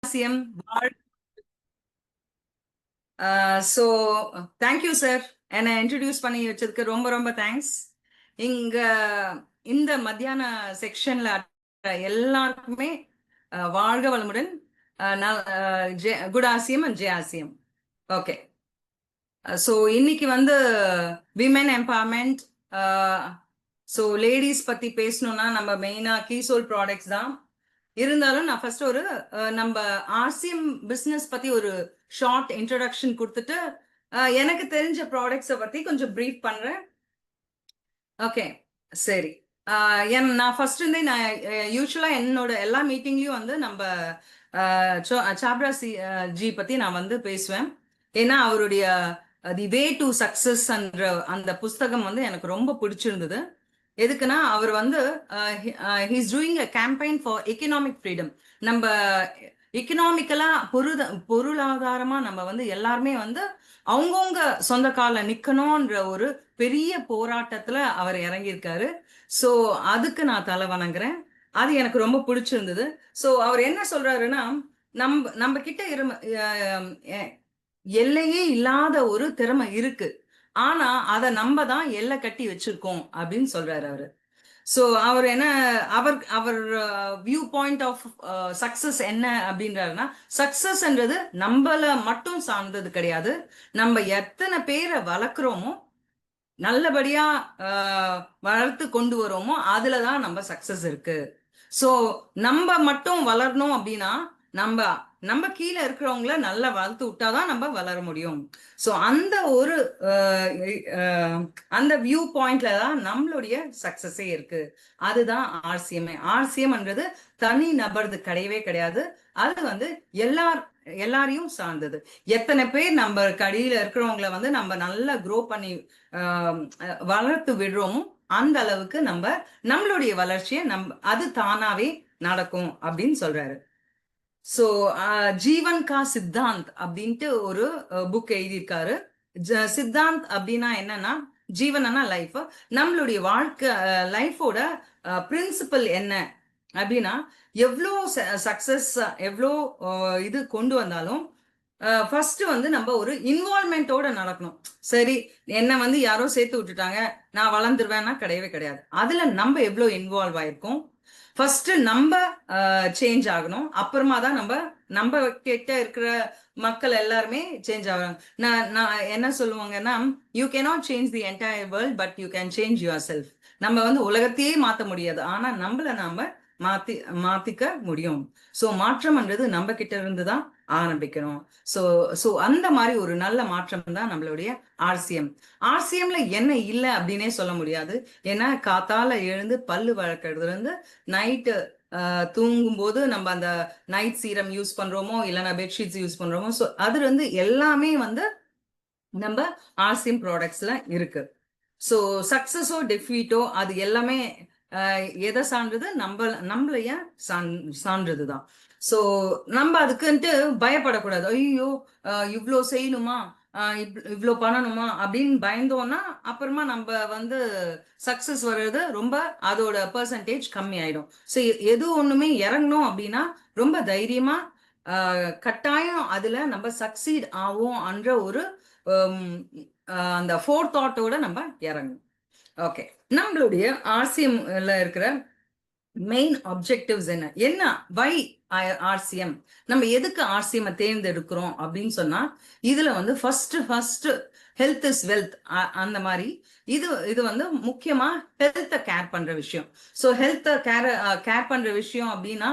ஆசியம் so thank you sir. என்னை introduce பண்ணி வச்சதுக்கு ரொம்ப ரொம்ப தேங்க்ஸ். இங்க இந்த மத்தியான செக்ஷன்ல எல்லாருக்குமே வாழ்க வளமுடன். குட் ஆசியம் அண்ட் ஜெய் ஆசியம். ஓகே. ஸோ இன்னைக்கு வந்து விமென் எம்பவர்மெண்ட். ஸோ லேடிஸ் பத்தி பேசணும்னா நம்ம மெயினா கீசோல் ப்ராடக்ட்ஸ் தான். இருந்தாலும் நான் ஃபர்ஸ்ட் ஒரு நம்ம ஆர்சிஎம் பிஸ்னஸ் பத்தி ஒரு ஷார்ட் இன்ட்ரடக்ஷன் கொடுத்துட்டு எனக்கு தெரிஞ்ச ப்ராடக்ட்ஸை பத்தி கொஞ்சம் ப்ரீஃப் பண்றேன். ஓகே, சரி. நான் ஃபர்ஸ்ட் இருந்தே நான் யூஸ்வலா என்னோட எல்லா மீட்டிங்லயும் வந்து நம்ம சாப்ரா ஜி பத்தி நான் வந்து பேசுவேன். ஏன்னா அவருடைய தி வே டு சக்சஸ் என்ற அந்த புஸ்தகம் வந்து எனக்கு ரொம்ப பிடிச்சிருந்தது. எதுக்குன்னா அவர் வந்து he's doing a campaign for economic freedom. நம்ம எக்கனாமிக்கலா பொருளாதாரமா நம்ம வந்து எல்லாருமே வந்து அவங்கவுங்க சொந்த கால நிக்கணும்ன்ற ஒரு பெரிய போராட்டத்துல அவர் இறங்கியிருக்காரு. ஸோ அதுக்கு நான் தலை வணங்குறேன். அது எனக்கு ரொம்ப பிடிச்சிருந்தது. ஸோ அவர் என்ன சொல்றாருன்னா, நம்ம நம்ம கிட்ட எல்லையே இல்லாத ஒரு திறமை இருக்கு. ஆனா அதை நம்ம தான் எல்லை கட்டி வச்சிருக்கோம் அப்படின்னு சொல்றாரு அவரு. ஸோ அவர் என்ன, அவர் வியூ பாயிண்ட் ஆஃப் சக்சஸ் என்ன அப்படின்றாருன்னா, சக்சஸ்ன்றது நம்மள மட்டும் சார்ந்தது கிடையாது. நம்ம எத்தனை பேரை வளர்க்குறோமோ, நல்லபடியா வளர்த்து கொண்டு வரோமோ அதுலதான் நம்ம சக்சஸ் இருக்கு. ஸோ நம்ம மட்டும் வளரணும் அப்படின்னா நம்ம நம்ம கீழே இருக்கிறவங்கள நல்லா வளர்த்து விட்டாதான் நம்ம வளர முடியும். ஸோ அந்த ஒரு அந்த வியூ பாயிண்ட்ல தான் நம்மளுடைய சக்சஸே இருக்கு. அதுதான் ஆர்சிஎம். ஆர்சிஎம்ன்றது தனி நபர்து கிடையவே கிடையாது. அது வந்து எல்லாரையும் சார்ந்தது. எத்தனை பேர் நம்ம கடியில இருக்கிறவங்கள வந்து நம்ம நல்லா க்ரோ பண்ணி வளர்த்து விடுறோமோ அந்த அளவுக்கு நம்மளுடைய வளர்ச்சியை அது தானாவே நடக்கும் அப்படின்னு சொல்றாரு. ஸோ ஜீவன் கா சித்தாந்த் அப்படின்ட்டு ஒரு புக் எழுதியிருக்காரு. சித்தாந்த் அப்படின்னா என்னன்னா, ஜீவனா லைஃப், நம்மளுடைய வாழ்க்கை லைஃபோட பிரின்சிபல் என்ன அப்படின்னா, எவ்வளோ சக்சஸ் எவ்வளோ இது கொண்டு வந்தாலும் ஃபர்ஸ்ட் வந்து நம்ம ஒரு இன்வால்மெண்டோட நடக்கணும். சரி, என்ன வந்து யாரோ சேர்த்து விட்டுட்டாங்க, நான் வளர்ந்துருவேன்னா கிடையவே கிடையாது. அதுல நம்ம எவ்வளோ இன்வால்வ் ஆயிருக்கோம், ஃபர்ஸ்ட் நம்ம சேஞ்ச் ஆகணும். அப்புறமா தான் நம்ம கிட்ட இருக்கிற மக்கள் எல்லாருமே சேஞ்ச் ஆகணும். நான் என்ன சொல்லுவாங்கன்னா, you cannot change the entire world but you can change your self. நம்ம வந்து உலகத்தையே மாற்ற முடியாது, ஆனா நம்மள நாம மாத்திக்க முடியும். ஸோ மாற்றம்ன்றது நம்ம கிட்ட இருந்து தான் ஆரம்பிக்கணும். ஸோ ஸோ அந்த மாதிரி ஒரு நல்ல மாற்றம் தான் நம்மளுடைய ஆர்சிஎம். ஆர்சிஎம்ல என்ன இல்லை அப்படின்னே சொல்ல முடியாது. ஏன்னா காத்தால எழுந்து பல்லு வளர்க்கறதுல இருந்து நைட்டு தூங்கும் போது நம்ம அந்த நைட் சீரம் யூஸ் பண்றோமோ இல்லைன்னா பெட்ஷீட்ஸ் யூஸ் பண்றோமோ, ஸோ அது வந்து எல்லாமே வந்து நம்ம ஆர்சிஎம் ப்ராடக்ட்ஸ்ல இருக்கு. ஸோ சக்சஸோ டெஃபீட்டோ அது எல்லாமே எதை சான்றது, நம்மளைய சான்றதுதான். ஸோ நம்ம அதுக்குன்ட்டு பயப்படக்கூடாது. ஐயோ இவ்வளோ செய்யணுமா, இவ்வளோ பண்ணணுமா அப்படின்னு பயந்தோம்னா அப்புறமா நம்ம வந்து சக்சஸ் வர்றது ரொம்ப அதோட பெர்சன்டேஜ் கம்மி ஆயிடும். ஸோ எது ஒண்ணுமே இறங்கணும் அப்படின்னா ரொம்ப தைரியமா கட்டாயம் அதுல நம்ம சக்சீட் ஆவோம் என்ற ஒரு அந்த ஃபோர் தாட்டோட நம்ம இறங்கணும். ஓகே, நம்மளுடைய ஆர்சிஎம்ல இருக்கிற மெயின் ஆப்ஜெக்டிவ்ஸ் என்ன வை ஆர்சிஎம், நம்ம எதுக்கு ஆர்சிஎம் தேர்ந்தெடுக்கிறோம் அப்படின்னு சொன்னா, இதுல வந்து ஃபர்ஸ்ட் ஹெல்த் இஸ் வெல்த் அந்த மாதிரி இது வந்து முக்கியமா ஹெல்த்தை கேர் பண்ற விஷயம். ஸோ ஹெல்த்தை கேர் பண்ற விஷயம் அப்படின்னா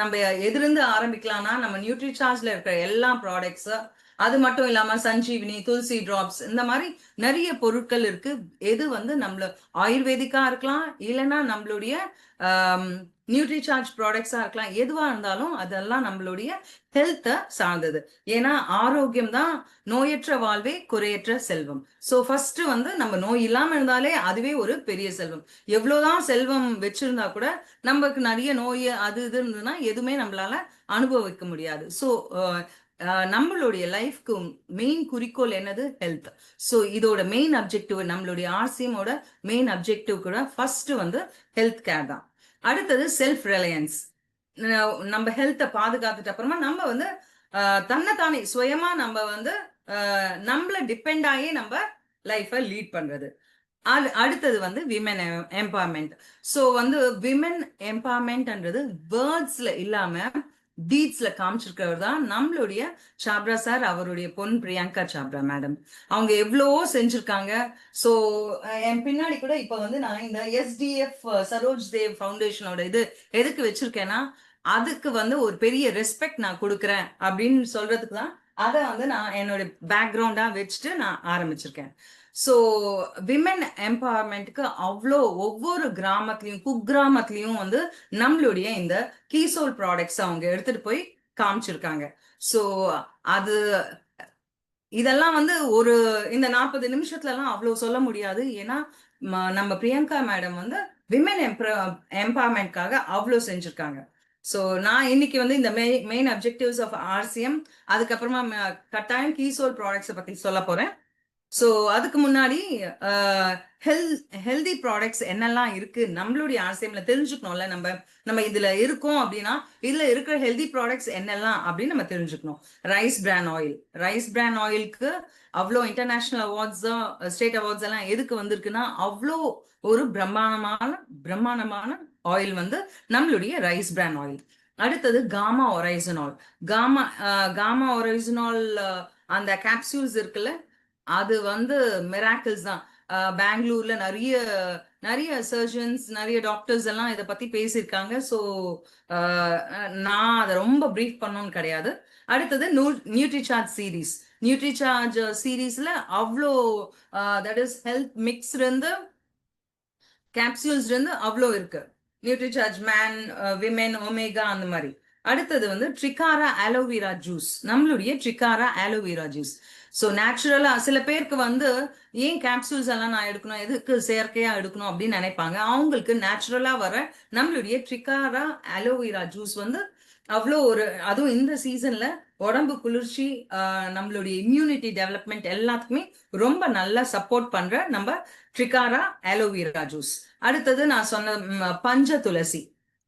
நம்ம எதிலிருந்து ஆரம்பிக்கலாம்னா, நம்ம நியூட்ரி சார்ஜ்ல இருக்கிற எல்லா ப்ராடக்ட்ஸ், அது மட்டும் இல்லாம சஞ்சீவினி, துளசி டிராப்ஸ், இந்த மாதிரி நிறைய பொருட்கள் இருக்கு. எது வந்து நம்மள ஆயுர்வேதிக்கா இருக்கலாம், இல்லைன்னா நம்மளுடைய நியூட்ரி சார்ஜ் ப்ராடக்ட்ஸா இருக்கலாம். எதுவா இருந்தாலும் அதெல்லாம் நம்மளுடைய ஹெல்த்தை சார்ந்தது. ஏன்னா ஆரோக்கியம் தான் நோயற்ற வாழ்வே குறையற்ற செல்வம். ஸோ ஃபர்ஸ்ட் வந்து நம்ம நோய் இல்லாம இருந்தாலே அதுவே ஒரு பெரிய செல்வம். எவ்வளவுதான் செல்வம் வச்சிருந்தா கூட நமக்கு நிறைய நோய் அது இது இருந்ததுன்னா எதுவுமே நம்மளால அனுபவிக்க முடியாது. ஸோ நம்மளுடைய லைஃப்க்கு மெயின் குறிக்கோள் என்னது, ஹெல்த். ஸோ இதோட மெயின் அப்ஜெக்டிவ், நம்மளுடைய ஆர்சிஎமோட மெயின் அப்ஜெக்டிவ் கூட ஃபர்ஸ்ட் வந்து ஹெல்த் கேர் தான். அடுத்தது செல்ஃப் ரிலையன்ஸ். நம்ம ஹெல்த்தை பாதுகாத்துட்டு அப்புறமா நம்ம வந்து தன்னைத்தானே சுயமா நம்ம வந்து நம்மள டிபெண்ட் ஆகி நம்ம லைஃபை லீட் பண்றது. அடுத்தது வந்து விமென் எம்பவர்மெண்ட். ஸோ வந்து விமென் எம்பவர்மெண்ட்ன்றது வேர்ட்ஸ்ல இல்லாம டீட்ஸ்ல காமிச்சிருக்கிறவர் தான் நம்மளுடைய சாப்ரா சார், அவருடைய பொன் பிரியங்கா சாப்ரா மேடம். அவங்க எவ்வளவோ செஞ்சிருக்காங்க. ஸோ என் பின்னாடி கூட இப்ப வந்து நான் இந்த SDF சரோஜ் தேவ் ஃபவுண்டேஷனோட இது எதுக்கு வச்சிருக்கேன்னா, அதுக்கு வந்து ஒரு பெரிய ரெஸ்பெக்ட் நான் கொடுக்குறேன் அப்படின்னு சொல்றதுக்கு தான் அதை வந்து நான் என்னோட பேக்ரவுண்டா வச்சுட்டு நான் ஆரம்பிச்சிருக்கேன். ஸோ விமென் எம்பவர்மெண்ட்டுக்கு அவ்வளோ ஒவ்வொரு கிராமத்துலயும் குக்கிராமத்துலயும் வந்து நம்மளுடைய இந்த கீசோல் ப்ராடக்ட்ஸ் அவங்க எடுத்துட்டு போய் காமிச்சிருக்காங்க. ஸோ அது இதெல்லாம் வந்து ஒரு இந்த 40 நிமிஷத்துல எல்லாம் அவ்வளவு சொல்ல முடியாது. ஏன்னா நம்ம பிரியங்கா மேடம் வந்து விமென் எம்பவர்மெண்ட்காக அவ்வளோ செஞ்சிருக்காங்க. ஸோ நான் இன்னைக்கு வந்து இந்த மெயின் அப்ஜெக்டிவ்ஸ் ஆஃப் RCM, அதுக்கப்புறமா கட்டாயம் கீசோல் ப்ராடக்ட்ஸை பத்தி சொல்ல போறேன். ஸோ அதுக்கு முன்னாடி ஹெல்தி ப்ராடக்ட்ஸ் என்னெல்லாம் இருக்கு நம்மளுடைய RCMல தெரிஞ்சுக்கணும்ல. நம்ம இதுல இருக்கோம் அப்படின்னா இதுல இருக்கிற ஹெல்தி ப்ராடக்ட்ஸ் என்னெல்லாம் அப்படின்னு நம்ம தெரிஞ்சுக்கணும். ரைஸ் பிரான் ஆயிலுக்கு அவ்வளோ இன்டர்நேஷனல் அவார்ட்ஸ், ஸ்டேட் அவார்ட்ஸ் எல்லாம் எதுக்கு வந்திருக்குன்னா அவ்வளோ ஒரு பிரம்மாண்டமான ஆயில் வந்து நம்மளுடைய ரைஸ் பிரான் ஆயில். அடுத்தது காமா ஒரைசனால். காமா ஒரைசனால் அந்த கேப்சூல்ஸ் இருக்குல்ல, அது வந்து மிராக்கிள்ஸ் தான். பெங்களூர்ல நிறைய சர்ஜன்ஸ், நிறைய டாக்டர்ஸ் எல்லாம் இதை பத்தி பேசியிருக்காங்க. ஸோ நான் அதை ரொம்ப பிரீஃப் பண்ணணும்னு கிடையாது. அடுத்தது நியூட்ரிசார்ஜ் சீரீஸ்ல அவ்வளோ தட் இஸ் ஹெல்த் மிக்ஸ் இருந்து கேப்சூல்ஸ் இருந்து அவ்வளோ இருக்கு. நியூட்ரிசார்ஜ் மேன், விமென், ஒமேகா அந்த மாதிரி. அடுத்தது வந்து ட்ரிகாரா ஆலோவேரா ஜூஸ். நம்மளுடைய ட்ரிகாரா ஆலோவேரா ஜூஸ். ஸோ நேச்சுரலா சில பேருக்கு வந்து ஏன் கேப்சூல்ஸ் எல்லாம் நான் எடுக்கணும், எதுக்கு செயற்கையா எடுக்கணும் அப்படின்னு நினைப்பாங்க. அவங்களுக்கு நேச்சுரலா வர நம்மளுடைய ட்ரிகாரா ஆலோவேரா ஜூஸ் வந்து அவ்வளோ ஒரு, அதுவும் இந்த சீசன்ல உடம்பு குளிர்ச்சி, நம்மளுடைய இம்யூனிட்டி டெவலப்மெண்ட் எல்லாத்துக்குமே ரொம்ப நல்லா சப்போர்ட் பண்ற நம்ம ட்ரிகாரா ஆலோவேரா ஜூஸ். அடுத்தது நான் சொன்ன பஞ்ச துளசி.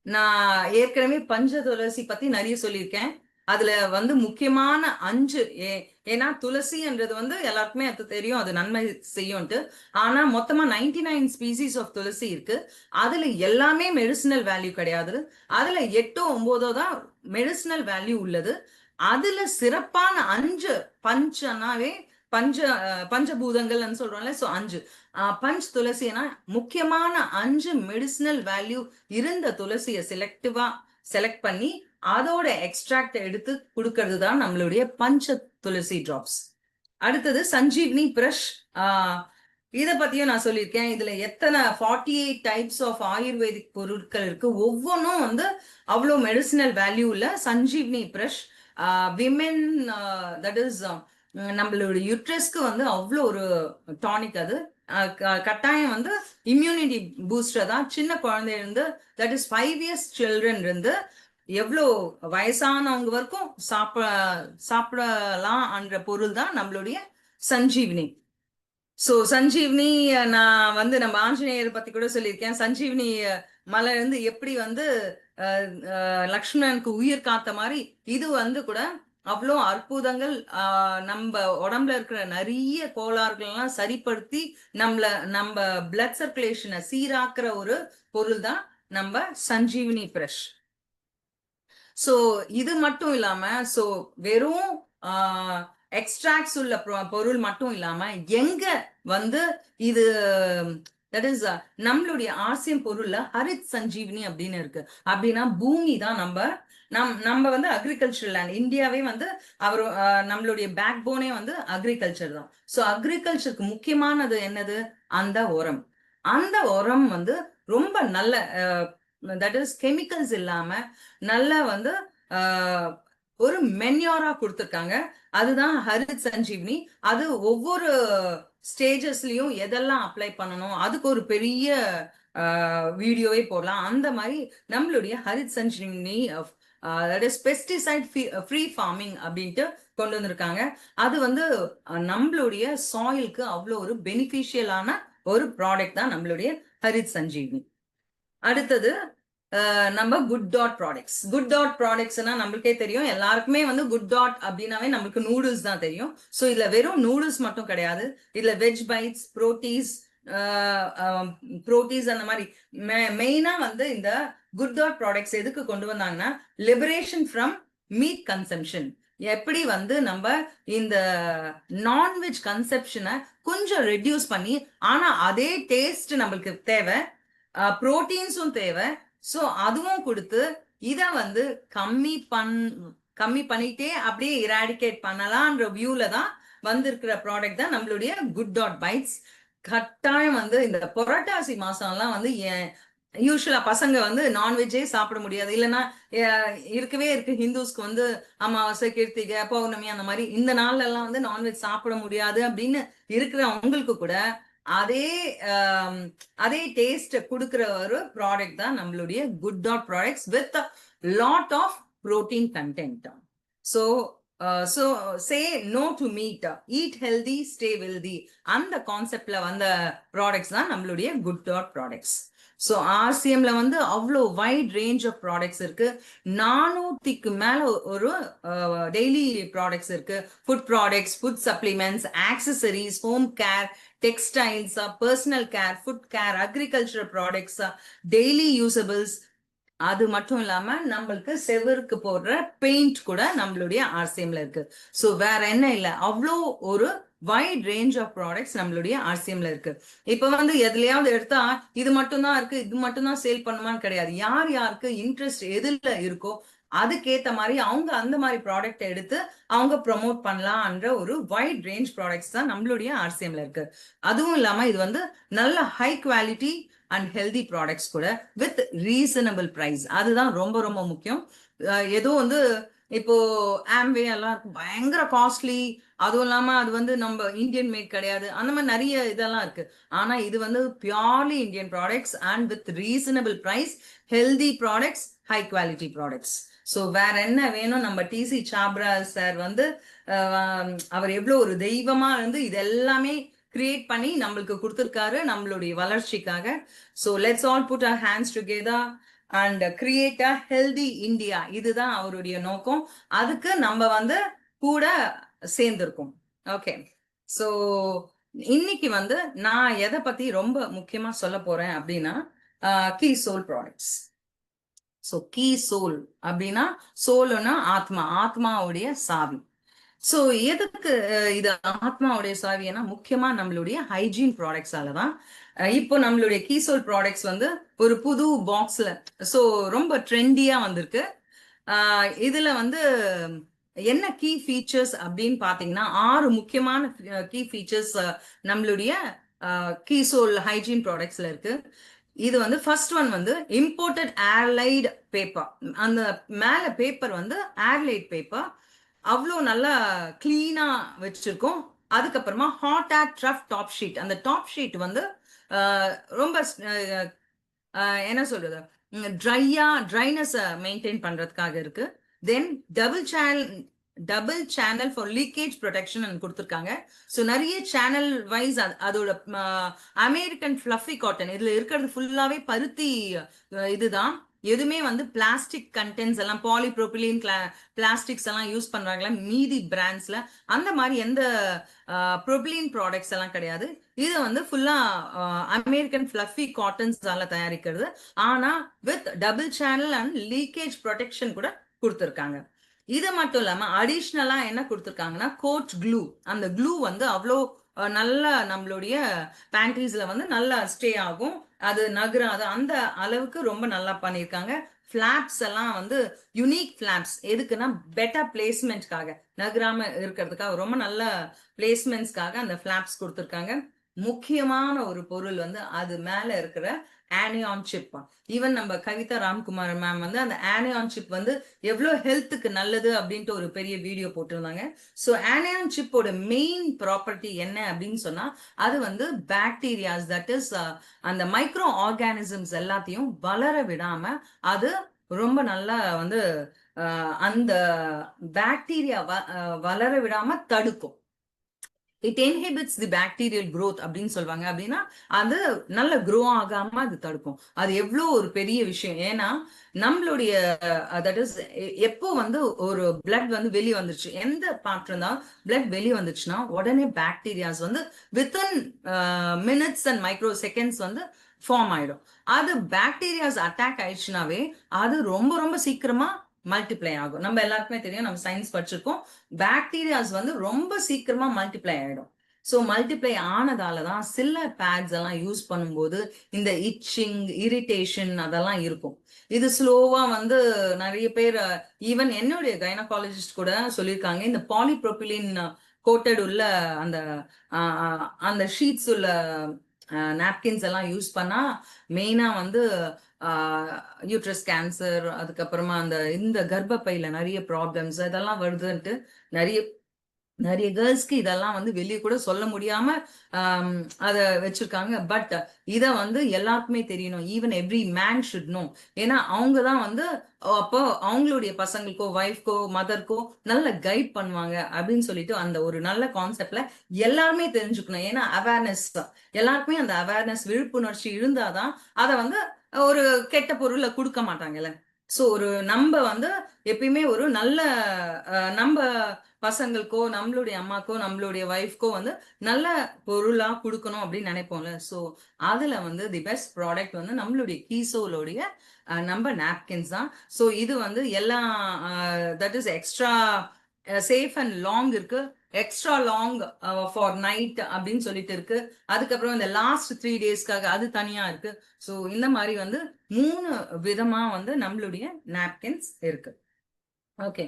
நான் ஏற்கனவே பஞ்ச துளசி பத்தி நிறைய சொல்லியிருக்கேன். அதுல வந்து முக்கியமான 5, ஏன்னா துளசின்றது வந்து எல்லாருக்குமே அது தெரியும், அது நன்மை செய்யும்ட்டு. ஆனா மொத்தமா 99 ஸ்பீசிஸ் ஆஃப் துளசி இருக்கு. அதுல எல்லாமே மெடிசினல் வேல்யூ கிடையாது. அதுல 8 9 தான் மெடிசினல் வேல்யூ உள்ளது. அதுல சிறப்பான 5 பஞ்சனாவே பஞ்சபூதங்கள்னு சொல்றோம்ல. ஸோ 5 பஞ்ச் துளசினா முக்கியமான 5 மெடிசினல் வேல்யூ இருந்த துளசியை செலக்ட் பண்ணி அதோட எக்ஸ்ட்ராக்ட் எடுத்து கொடுக்கறது தான் நம்மளுடைய பஞ்ச துளசி டிராப்ஸ். அடுத்தது சஞ்சீவ்னி பிரஷ். இதை பத்தியும் நான் சொல்லியிருக்கேன். இதுல எத்தனை 48 டைப்ஸ் ஆஃப் ஆயுர்வேதிக் பொருட்கள் இருக்கு. ஒவ்வொன்றும் வந்து அவ்வளோ மெடிசினல் வேல்யூ உள்ள சஞ்சீவ்னி பிரஷ். விமென் தட் இஸ் நம்மளுடைய யூட்ரஸ்க்கு வந்து அவ்வளோ ஒரு டானிக். அது கட்டாயம் வந்து இம்யூனிட்டி பூஸ்டர் தான். சின்ன குழந்தையிலிருந்து தட் இஸ் 5 years சில்ட்ரன் இருந்து எவ்வளோ வயசானவங்க வரைக்கும் சாப்பிடலாம் என்ற பொருள் தான் நம்மளுடைய சஞ்சீவினி. ஸோ சஞ்சீவினி நான் வந்து நம்ம ஆஞ்சநேயர் பத்தி கூட சொல்லியிருக்கேன். சஞ்சீவினி மலை இருந்து எப்படி வந்து லக்ஷ்மணனுக்கு உயிர் காத்த மாதிரி இது வந்து கூட அவ்வளோ அற்புதங்கள், நம்ம உடம்புல இருக்கிற நிறைய கோளாறுகள்லாம் சரிப்படுத்தி நம்ம பிளட் சர்க்குலேஷனை சீராக்குற ஒரு பொருள் தான் நம்ம சஞ்சீவினி பிரஷ். ஸோ இது மட்டும் இல்லாம, ஸோ வெறும் எக்ஸ்ட்ராக்ட்ஸ் உள்ள பொருள் மட்டும் இல்லாம எங்க வந்து இது தட் இஸ் நம்மளுடைய RCM பொருள்ல ஹரித் சஞ்சீவினி அப்படின்னு இருக்கு. அப்படின்னா பூமி தான் நம்ம வந்து அக்ரிகல்ச்சர் லேண்ட். இந்தியாவே வந்து நம்மளுடைய பேக் போனே வந்து அக்ரிகல்ச்சர் தான். ஸோ அக்ரிகல்ச்சருக்கு முக்கியமானது என்னது? அந்த உரம் வந்து ரொம்ப நல்ல தட் இஸ் கெமிக்கல்ஸ் இல்லாம நல்ல வந்து ஒரு மென்யூரா கொடுத்துருக்காங்க. அதுதான் ஹரித் சஞ்சீவினி. அது ஒவ்வொரு ஸ்டேஜஸ்லயும் எதெல்லாம் அப்ளை பண்ணணும் அதுக்கு ஒரு பெரிய வீடியோவே போடலாம். அந்த மாதிரி நம்மளுடைய Harit Sanjeevani that is pesticide free farming அப்படின்ட்டு கொண்டு வந்திருக்காங்க. அது வந்து நம்மளுடைய சாயிலுக்கு அவ்வளோ ஒரு பெனிஃபிஷியலான ஒரு ப்ராடக்ட் தான் நம்மளுடைய ஹரித் சஞ்சீவினி. அடுத்தது நம்ம குட் டாட் ப்ராடக்ட்ஸ்னா நம்மளுக்கே தெரியும், எல்லாருக்குமே வந்து குட் டாட் அப்படின்னாவே நம்மளுக்கு நூடுல்ஸ் தான் தெரியும். ஸோ இதுல வெறும் நூடுல்ஸ் மட்டும் கிடையாது, இதுல வெஜ் பைட்ஸ், ப்ரோட்டீஸ் அந்த மாதிரி மெயினா வந்து இந்த குட் டாட் ப்ராடக்ட்ஸ் எதுக்கு கொண்டு வந்தாங்கன்னா, லிபரேஷன் ஃப்ரம் மீட் கன்சம்ஷன். எப்படி வந்து நம்ம இந்த நான்வெஜ் கன்செப்ஷனை கொஞ்சம் ரெடியூஸ் பண்ணி, ஆனா அதே டேஸ்ட் நம்மளுக்கு தேவை, புரோட்டீன்ஸும் தேவை, ஸோ அதுவும் கொடுத்து இதை வந்து கம்மி பண்ணிட்டே அப்படியே இராடிகேட் பண்ணலாம்ன்ற வியூல தான் வந்திருக்கிற ப்ராடக்ட் தான் நம்மளுடைய குட் டாட் பைட்ஸ். கட்டாயம் வந்து இந்த புரட்டாசி மாசம்லாம் வந்து யூஸ்வலா பசங்க வந்து நான்வெஜ்ஜே சாப்பிட முடியாது, இல்லைன்னா இருக்கவே இருக்கு ஹிந்துஸ்க்கு வந்து அமாவாசை, கிருத்திகை, பௌர்ணமி அந்த மாதிரி இந்த நாள்ல எல்லாம் வந்து நான்வெஜ் சாப்பிட முடியாது அப்படின்னு இருக்கிறவங்களுக்கு கூட அதே அதே டேஸ்ட் கொடுக்கிற ஒரு ப்ராடக்ட் தான் நம்மளுடைய good dot products with lot of protein content. So so say no to meat, eat healthy, stay wealthy, அந்த கான்செப்ட்ல வந்த ப்ராடக்ட்ஸ் தான் நம்மளுடைய குட் டாட் ப்ராடக்ட்ஸ். ஸோ ஆர்சிஎம்ல வந்து அவ்வளோ வைட் ரேஞ்ச் ஆஃப் ப்ராடக்ட்ஸ் இருக்கு. 400க்கு மேல ஒரு டெய்லி ப்ராடக்ட்ஸ் இருக்கு. Food products, food supplements, accessories, home care, textiles, personal care, food care, agriculture products, daily usables. அது மட்டும் இல்லாம நம்மளுக்கு செவருக்கு போடுற பெயிண்ட் கூட நம்மளுடைய ஆர்சிஎம்ல இருக்கு. ஸோ வேற என்ன இல்லை, அவ்வளோ ஒரு வைட் ரேஞ்ச் ஆஃப் ப்ராடக்ட்ஸ் நம்மளுடைய ஆர்சிஎம்ல இருக்கு. இப்ப வந்து எதுலயாவது எடுத்தா இது மட்டும் தான் இருக்கு, இது மட்டும் தான் சேல் பண்ணுமான்னு கிடையாது. யார் யாருக்கு இன்ட்ரெஸ்ட் எதுல இருக்கோ அதுக்கேத்த மாதிரி அவங்க அந்த மாதிரி ப்ராடக்ட் எடுத்து அவங்க ப்ரொமோட் பண்ணலாம்ன்ற ஒரு வைட் ரேஞ்ச் ப்ராடக்ட்ஸ் தான் நம்மளுடைய ஆர்சிஎம்ல இருக்கு. அதுவும் இல்லாம இது வந்து நல்ல high quality and healthy products கூட வித் ரீசனபிள் ப்ரைஸ். அதுதான் ரொம்ப ரொம்ப முக்கியம். ஏதோ வந்து இப்போ ஆம்வே எல்லாம் பயங்கர காஸ்ட்லி, அதுவும் இல்லாம அது வந்து நம்ம இந்தியன் மேட் கிடையாது, அந்த மாதிரி நிறைய இதெல்லாம் இருக்கு. ஆனா இது வந்து purely Indian products and with reasonable price, healthy products, high quality products. So வேற என்ன வேணும்? நம்ம டிசி சாப்ரா சார் வந்து அவர் எவ்வளோ ஒரு தெய்வமா இருந்து இது எல்லாமே கிரியேட் பண்ணி நம்மளுக்கு கொடுத்துருக்காரு நம்மளுடைய வளர்ச்சிக்காக. So let's all put our hands together and create a healthy India. இதுதான் அவருடைய நோக்கம். அதுக்கு நம்ம வந்து கூட சேர்ந்திருக்கோம். ஓகே, ஸோ இன்னைக்கு வந்து நான் எதை பத்தி ரொம்ப முக்கியமா சொல்ல போறேன் அப்படின்னா, key soul products. So key soul அப்படின்னா, சோல்னா ஆத்மா, ஆத்மாவுடைய சாவி. ஸோ எதுக்கு இது ஆத்மாவுடைய சாவினா, முக்கியமா நம்மளுடைய ஹைஜீன் ப்ராடக்ட்ஸால தான். இப்போ நம்மளுடைய கீசோல் ப்ராடக்ட்ஸ் வந்து ஒரு புது பாக்ஸ்ல ஸோ ரொம்ப ட்ரெண்டியா வந்திருக்கு. இதுல வந்து என்ன கீ ஃபீச்சர்ஸ் அப்படின்னு பாத்தீங்கன்னா, 6 முக்கியமான கீ ஃபீச்சர்ஸ் நம்மளுடைய கீசோல் ஹைஜீன் ப்ராடக்ட்ஸ்ல இருக்கு. இது வந்து ஃபர்ஸ்ட் ஒன் வந்து இம்போர்ட்டட் ஏர்லைட் பேப்பர். அந்த மேல பேப்பர் வந்து ஏர்லைட் பேப்பர், அவ்வளோ நல்லா கிளீனா வச்சிருக்கோம். அதுக்கப்புறமா hot air trough top sheet. அந்த டாப் ஷீட் வந்து ரொம்ப என்ன சொல்றது, ட்ரைனஸ் மெயின்டைன் பண்றதுக்காக இருக்கு. Then double channel for leakage protection கொடுத்துருக்காங்க. ஸோ நிறைய சேனல் வைஸ் அதோட அமெரிக்கன் ஃப்ளஃபி காட்டன் இதுல இருக்கிறது ஃபுல்லாவே பருத்தி இதுதான். எதுவுமே வந்து பிளாஸ்டிக் கண்டென்ட்ஸ் எல்லாம், பாலிப்ரோபிலின் பிளாஸ்டிக்ஸ் எல்லாம் யூஸ் பண்றாங்களா மீதி பிராண்ட்ஸ்ல, அந்த மாதிரி எந்த ப்ரோபிலின் ப்ராடக்ட்ஸ் எல்லாம் கிடையாது. இது வந்து ஃபுல்லா அமெரிக்கன் ஃப்ளஃபி காட்டன்ஸால தயாரிக்கிறது. ஆனா with double channel and leakage protection கூட கொடுத்துருக்காங்க. இது மட்டும் இல்லாம அடிஷ்னலா என்ன கொடுத்துருக்காங்கன்னா, கோட் க்ளூ. அந்த க்ளூ வந்து அவ்வளோ நல்லா நம்மளுடைய பேண்ட்ரீஸ்ல வந்து நல்லா ஸ்டே ஆகும், அது நகராது, அந்த அளவுக்கு ரொம்ப நல்லா பண்ணியிருக்காங்க. ஃபிளாப்ஸ் எல்லாம் வந்து யுனிக் ஃபிளாப்ஸ். எதுக்குன்னா பெட்டர் பிளேஸ்மெண்ட்காக, நகராம இருக்கிறதுக்காக ரொம்ப நல்ல பிளேஸ்மெண்ட்ஸ்க்காக அந்த ஃபிளாப்ஸ் கொடுத்துருக்காங்க. முக்கியமான ஒரு பொருள் வந்து அது மேல இருக்கிற ஆனியான் சிப். ஈவன் நம்ம கவிதா ராம்குமார் மேம் வந்து அந்த ஆனியான் சிப் வந்து எவ்வளவு ஹெல்த்துக்கு நல்லது அப்படின்ட்டு ஒரு பெரிய வீடியோ போட்டிருந்தாங்க. ஸோ ஆனியான் சிப்போட மெயின் ப்ராப்பர்ட்டி என்ன அப்படின்னு சொன்னா, அது வந்து பாக்டீரியாஸ், தட் இஸ் அந்த மைக்ரோ ஆர்கானிசம்ஸ் எல்லாத்தையும் வளர விடாம அது ரொம்ப நல்லா வந்து அந்த பாக்டீரியா வளர விடாம தடுக்கும். It inhibits the bacterial growth அப்படின்னு சொல்லுவாங்க. அப்படின்னா அது நல்ல க்ரோ ஆகாம அது தடுக்கும். அது எவ்வளோ ஒரு பெரிய விஷயம். ஏன்னா நம்மளுடைய தட் இஸ் எப்போ வந்து ஒரு பிளட் வந்து வெளியே வந்துருச்சு, எந்த பாத்திரம் தான் பிளட் வெளியே வந்துச்சுன்னா உடனே பாக்டீரியாஸ் வந்து within minutes and micro seconds வந்து ஃபார்ம் ஆயிடும். அது பாக்டீரியாஸ் அட்டாக் ஆயிடுச்சுனாவே அது ரொம்ப ரொம்ப சீக்கிரமா மல்டிப்ளை ஆகும். நம்ம எல்லாருக்குமே தெரியும், நம்ம சயின்ஸ் படிச்சிருக்கோம், பாக்டீரியாஸ் வந்து ரொம்ப சீக்கிரமா மல்டிப்ளை ஆயிடும். ஸோ மல்டிப்ளை ஆனதால தான் சில பேட்ஸ் எல்லாம் யூஸ் பண்ணும்போது இந்த இச்சிங் இரிட்டேஷன் அதெல்லாம் இருக்கும். இது ஸ்லோவா வந்து நிறைய பேர் ஈவன் என்னுடைய கைனகாலஜிஸ்ட் கூட சொல்லியிருக்காங்க, இந்த பாலிப்ரோபிலின் கோட்டட் உள்ள அந்த அந்த ஷீட்ஸ் உள்ள நாப்கின்ஸ் எல்லாம் யூஸ் பண்ணா மெயினா வந்து யூட்ரஸ் கேன்சர், அதுக்கப்புறமா அந்த இந்த கர்ப்பப்பையில நிறைய ப்ராப்ளம்ஸ் இதெல்லாம் வருதுன்ட்டு நிறைய நிறைய கேர்ள்ஸ்க்கு இதெல்லாம் வந்து வெளியே கூட சொல்ல முடியாம அத வச்சிருக்காங்க. பட் இத வந்து எல்லாருக்குமே தெரியணும். Even every man should know. ஏன்னா அவங்க தான் வந்து அப்போ அவங்களுடைய பசங்களுக்கோ ஒய்ஃப்கோ மதர்க்கோ நல்ல கைட் பண்ணுவாங்க அப்படின்னு சொல்லிட்டு அந்த ஒரு நல்ல கான்செப்ட்ல எல்லாருமே தெரிஞ்சுக்கணும். ஏன்னா அவேர்னஸ் தான் எல்லாருக்குமே அந்த அவேர்னஸ் விழிப்புணர்ச்சி இருந்தாதான் அதை வந்து ஒரு கெட்ட பொருளை கொடுக்க மாட்டாங்கல்ல. ஸோ ஒரு நம்ம வந்து எப்பயுமே ஒரு நல்ல நம்ம பசங்களுக்கோ நம்மளுடைய அம்மாக்கோ நம்மளுடைய ஒய்ஃப்கோ வந்து நல்ல பொருளா கொடுக்கணும் அப்படின்னு நினைப்போம்ல. ஸோ அதுல வந்து தி பெஸ்ட் ப்ராடக்ட் வந்து நம்மளுடைய கீசோலோடைய நம்ம நாப்கின்ஸ் தான். ஸோ இது வந்து எல்லாம் that is extra safe and long இருக்கு, எக்ஸ்ட்ரா லாங் ஃபார் நைட் அப்படின்னு சொல்லிட்டு இருக்கு. அதுக்கப்புறம் இந்த லாஸ்ட் 3 டேஸ்க்காக அது தனியா இருக்கு. ஸோ இந்த மாதிரி வந்து 3 விதமா வந்து நம்மளுடைய நாப்கின்ஸ் இருக்கு. ஓகே,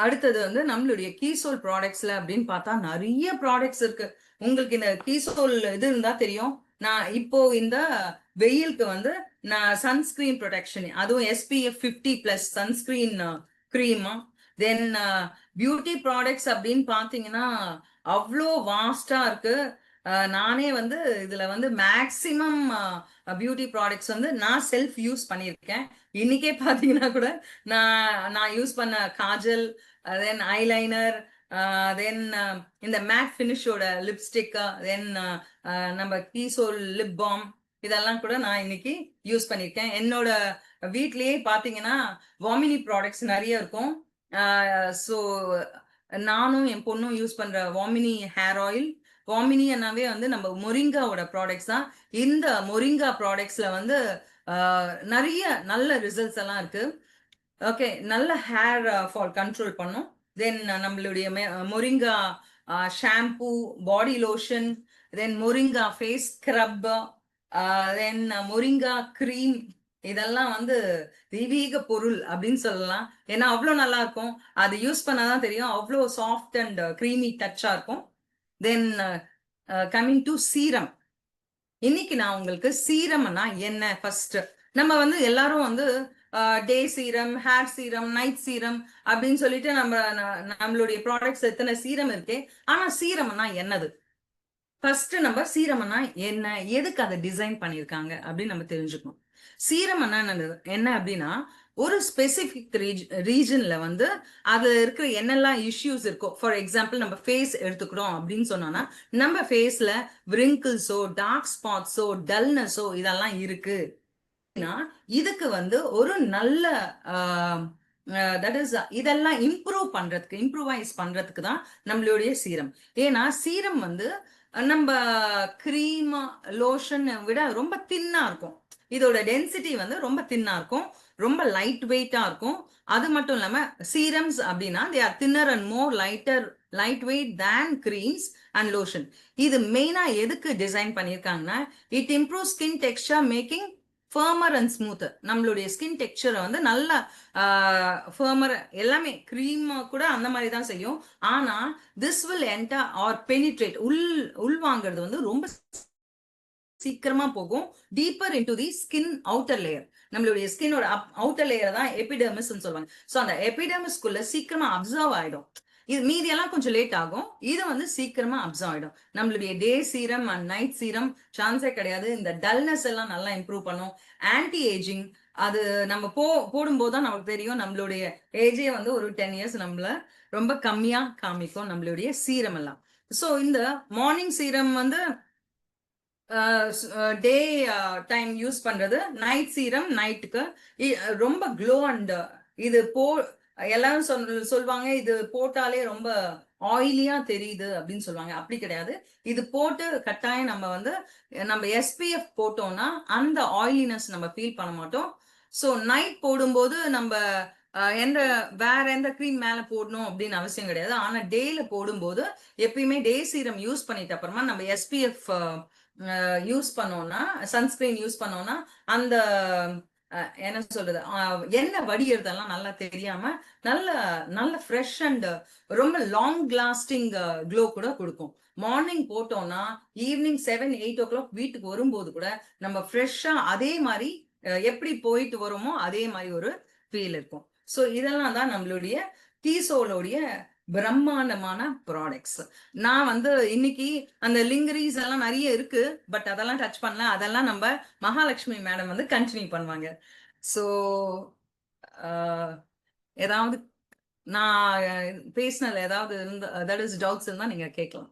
அடுத்தது வந்து நம்மளுடைய கீசோல் ப்ராடக்ட்ஸ்ல அப்படின்னு பார்த்தா நிறைய ப்ராடக்ட்ஸ் இருக்கு. உங்களுக்கு இந்த கீசோல் இது இருந்தா தெரியும். நான் இப்போ இந்த வெயிலுக்கு வந்து நான் சன்ஸ்கிரீன் ப்ரொடெக்ஷன், அதுவும் SPF 50+ சன்ஸ்கிரீன் க்ரீமா, தென் பியூட்டி ப்ராடக்ட்ஸ் அப்படின்னு பார்த்தீங்கன்னா அவ்வளோ வாஸ்டா இருக்கு. நானே வந்து இதுல வந்து மேக்சிமம் பியூட்டி ப்ராடக்ட்ஸ் வந்து நான் செல்ஃப் யூஸ் பண்ணியிருக்கேன். இன்னைக்கே பார்த்தீங்கன்னா கூட நான் யூஸ் பண்ண காஜல், தென் ஐலைனர், தென் இந்த மேட் ஃபினிஷோட லிப்ஸ்டிக், தென் நம்ம கீசோல் லிப் பாம், இதெல்லாம் கூட நான் இன்னைக்கு யூஸ் பண்ணியிருக்கேன். என்னோட வீட்லயே பார்த்தீங்கன்னா வாமினி ப்ராடக்ட்ஸ் நிறைய இருக்கும். ஸோ நானும் என் பொண்ணும் யூஸ் பண்ற வாமினி ஹேர் ஆயில், வாமினினாவே வந்து நம்ம மொரிங்காவோட ப்ராடக்ட்ஸ் தான். இந்த மொரிங்கா ப்ராடக்ட்ஸ்ல வந்து நிறைய நல்ல ரிசல்ட்ஸ் எல்லாம் இருக்கு. ஓகே, நல்ல ஹேர் ஃபால் கண்ட்ரோல் பண்ணும். தென் நம்மளுடைய மொரிங்கா ஷாம்பூ, பாடி லோஷன், தென் மொரிங்கா ஃபேஸ் ஸ்க்ரப், தென் மொரிங்கா க்ரீம், இதெல்லாம் வந்து தெய்வீக பொருள் அப்படின்னு சொல்லலாம். ஏன்னா அவ்வளோ நல்லா இருக்கும். அது யூஸ் பண்ணாதான் தெரியும், அவ்வளோ சாஃப்ட் அண்ட் க்ரீமி டச்சா இருக்கும். Then coming to serum. இன்னைக்கு நான் உங்களுக்கு சீரம்னா என்ன ஃபர்ஸ்ட், நம்ம வந்து எல்லாரும் வந்து day serum, hair serum, night serum அப்படின்னு சொல்லிட்டு நம்மளுடைய ப்ராடக்ட்ஸ் எத்தனை சீரம் இருக்கு. ஆனா சீரம்னா என்னது? ஃபர்ஸ்ட் நம்ம சீரம்னா என்ன, எதுக்கு அதை டிசைன் பண்ணியிருக்காங்க அப்படின்னு நம்ம தெரிஞ்சுக்கணும். சீரம் என்ன அப்படின்னா ஒரு ஸ்பெசிபிக் ரீஜன்ல வந்து அது இருக்கிற என்னெல்லாம் இஷ்யூஸ் இருக்கோ, ஃபார் எக்ஸாம்பிள் நம்ம ஃபேஸ் எடுத்துக்கிறோம் அப்படின்னு சொன்னோம்னா நம்ம ஃபேஸ்ல விரிங்கிள்ஸோ, டார்க் ஸ்பாட்ஸோ, டல்னஸோ இதெல்லாம் இருக்கு. இதுக்கு வந்து ஒரு நல்ல தட் இஸ் இதெல்லாம் இம்ப்ரூவைஸ் பண்றதுக்கு தான் நம்மளுடைய சீரம். ஏன்னா சீரம் வந்து நம்ம கிரீம் லோஷன் விட ரொம்ப தின்னா இருக்கும். இதோட டென்சிட்டி வந்து ரொம்ப தின்னா இருக்கும், ரொம்ப லைட் வெயிட்டா இருக்கும். அது மட்டும் இல்லாம சீரம்ஸ் அப்படின்னா they are thinner and more light weight than creams and lotion. இது மெயினா எதுக்கு டிசைன் பண்ணியிருக்காங்கன்னா it improve skin texture, making firmer and smooth. நம்மளுடைய ஸ்கின் டெக்ஸ்சரை வந்து நல்லா ஃபர்மர், எல்லாமே க்ரீம் கூட அந்த மாதிரி தான் செய்யும். ஆனா this will enter or penetrate, உள்வாங்கிறது வந்து ரொம்ப சீக்கிரமா போகும். Deeper into the skin outer layer. நம்மளுடைய ஸ்கின்னோட அவுட்டர் லேயர் தான் எபிடெர்மிஸ் சொல்லுவாங்க. ஸோ அந்த எபிடெர்மிஸ்குள்ள சீக்கிரமா அப்சர்வ் ஆயிடும். இது மீதியெல்லாம் கொஞ்சம் லேட் ஆகும், இது வந்து சீக்கிரமா அப்சர்வ் ஆயிடும். நம்மளுடைய டே சீரம் அண்ட் நைட் சீரம் சான்ஸே கிடையாது. இந்த டல்னஸ் எல்லாம் நல்லா இம்ப்ரூவ் பண்ணும். ஆன்டி ஏஜிங், அது நம்ம போடும்போது தான் நமக்கு தெரியும் நம்மளுடைய ஏஜே வந்து ஒரு 10 இயர்ஸ் நம்மள ரொம்ப கம்மியா காமிக்கும் நம்மளுடைய சீரம் எல்லாம். ஸோ இந்த மார்னிங் சீரம் வந்து டே டைம் யூஸ் பண்றது, நைட் சீரம் நைட்டுக்கு ரொம்ப க்ளோ அண்ட் இது எல்லாரும் சொல்லுவாங்க இது போட்டாலே ரொம்ப ஆயிலியா தெரியுது அப்படின்னு சொல்லுவாங்க. அப்படி கிடையாது. இது போட்டு கட்டாயம் நம்ம வந்து நம்ம SPF போட்டோம்னா அந்த ஆயிலினஸ் நம்ம ஃபீல் பண்ண மாட்டோம். ஸோ நைட் போடும்போது நம்ம எந்த வேற எந்த க்ரீம் மேல போடணும் அப்படின்னு அவசியம் கிடையாது. ஆனா டேல போடும்போது எப்பயுமே டே சீரம் யூஸ் பண்ணிட்ட அப்புறமா நம்ம SPF யூஸ் பண்ணோம்னா, சன்ஸ்கிரீன் யூஸ் பண்ணோம்னா அந்த என்ன சொல்றது, எண்ணெய் வடியறதெல்லாம் நல்லா தெரியாம நல்ல நல்ல ஃப்ரெஷ் அண்ட் ரொம்ப லாங் லாஸ்டிங் க்ளோ கூட கொடுக்கும். மார்னிங் போட்டோம்னா ஈவினிங் 7-8 o'clock வீட்டுக்கு வரும்போது கூட நம்ம ஃப்ரெஷ்ஷா அதே மாதிரி எப்படி போயிட்டு வரோமோ அதே மாதிரி ஒரு ஃபீல் இருக்கும். ஸோ இதெல்லாம் தான் நம்மளுடைய டீசோலோடைய பிரம்மாண்டமான ப்ராடக்ட்ஸ். நான் வந்து இன்னைக்கு அந்த லிங்கரிஸ் எல்லாம் நிறைய இருக்கு, பட் அதெல்லாம் டச் பண்ணல. அதெல்லாம் நம்ம மகாலட்சுமி மேடம் வந்து கண்டினியூ பண்ணுவாங்க. ஸோ ஏதாவது நான் பேசினதுல ஏதாவது தட் இஸ் டவுட்ஸ் இருந்தா நீங்க கேட்கலாம்.